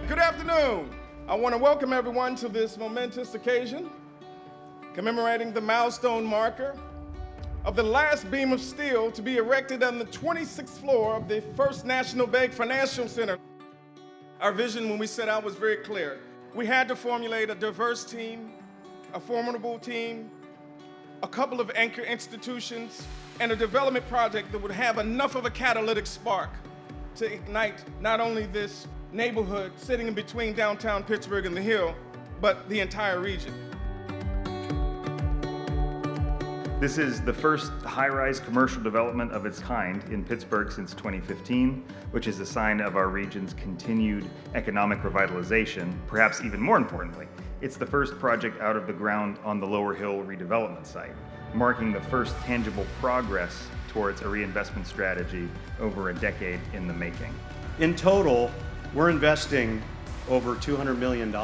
Good afternoon. I want to welcome everyone to this momentous occasion, commemorating the milestone marker of the last beam of steel to be erected on the 26th floor of the First National Bank Financial Center. Our vision when we set out was very clear. We had to formulate a diverse team, a formidable team, a couple of anchor institutions, and a development project that would have enough of a catalytic spark to ignite not only this neighborhood sitting in between downtown Pittsburgh and the Hill, but the entire region. This is the first high-rise commercial development of its kind in Pittsburgh since 2015, which is a sign of our region's continued economic revitalization. Perhaps even more importantly, it's the first project out of the ground on the Lower Hill redevelopment site, marking the first tangible progress towards a reinvestment strategy over a decade in the making. In total, we're investing over $200 million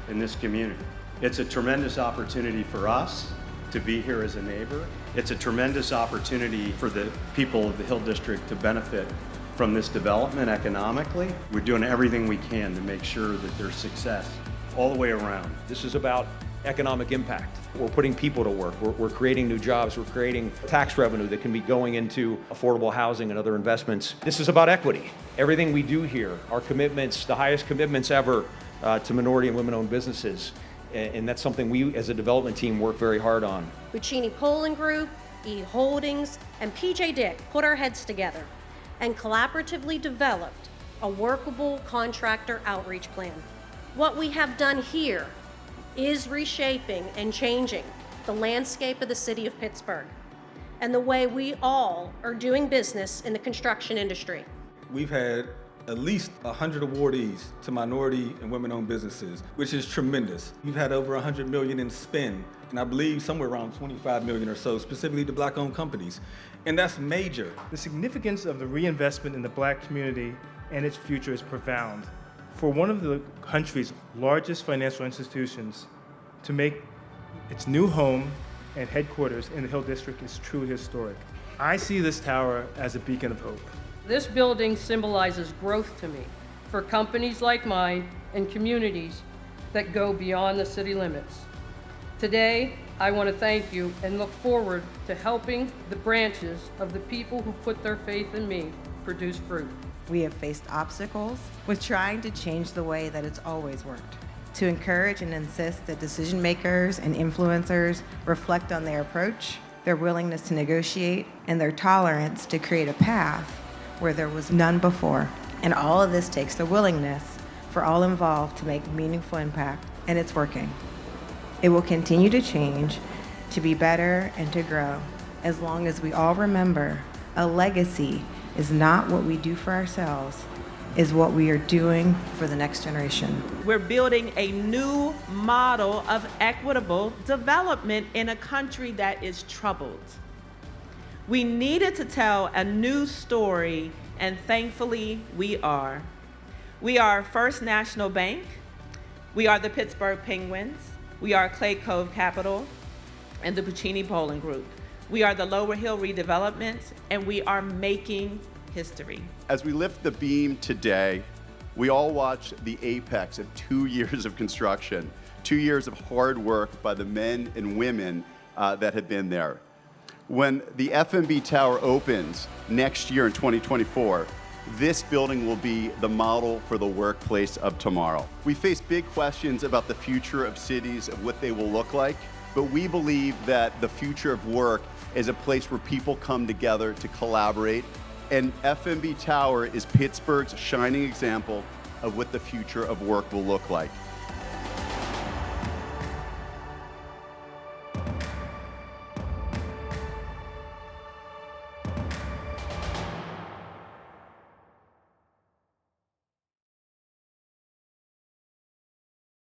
in this community. It's a tremendous opportunity for us to be here as a neighbor. It's a tremendous opportunity for the people of the Hill District to benefit from this development economically. We're doing everything we can to make sure that there's success all the way around. This is about economic impact. We're putting people to work. We're creating new jobs. We're creating tax revenue that can be going into affordable housing and other investments. This is about equity. Everything we do here, our commitments, the highest commitments ever to minority and women-owned businesses. And that's something we as a development team work very hard on. Buccini Pollin Group, E Holdings, and PJ Dick put our heads together and collaboratively developed a workable contractor outreach plan. What we have done here is reshaping and changing the landscape of the city of Pittsburgh and the way we all are doing business in the construction industry. We've had at least 100 awardees to minority and women-owned businesses, which is tremendous. We've had over 100 million in spend, and I believe somewhere around 25 million or so, specifically to Black-owned companies. And that's major. The significance of the reinvestment in the Black community and its future is profound. For one of the country's largest financial institutions to make its new home and headquarters in the Hill District is truly historic. I see this tower as a beacon of hope. This building symbolizes growth to me for companies like mine and communities that go beyond the city limits. Today, I want to thank you and look forward to helping the branches of the people who put their faith in me produce fruit. We have faced obstacles with trying to change the way that it's always worked, to encourage and insist that decision makers and influencers reflect on their approach, their willingness to negotiate, and their tolerance to create a path where there was none before. And all of this takes the willingness for all involved to make meaningful impact, and it's working. It will continue to change, to be better, and to grow, as long as we all remember a legacy is not what we do for ourselves, is what we are doing for the next generation. We're building a new model of equitable development in a country that is troubled. We needed to tell a new story, and thankfully we are. We are First National Bank, we are the Pittsburgh Penguins, we are Clay Cove Capital, and the Buccini Pollin Group. We are the Lower Hill Redevelopment, and we are making history. As we lift the beam today, we all watch the apex of 2 years of construction, 2 years of hard work by the men and women that have been there. When the FNB Tower opens next year in 2024, this building will be the model for the workplace of tomorrow. We face big questions about the future of cities, of what they will look like, but we believe that the future of work is a place where people come together to collaborate, and FNB Tower is Pittsburgh's shining example of what the future of work will look like.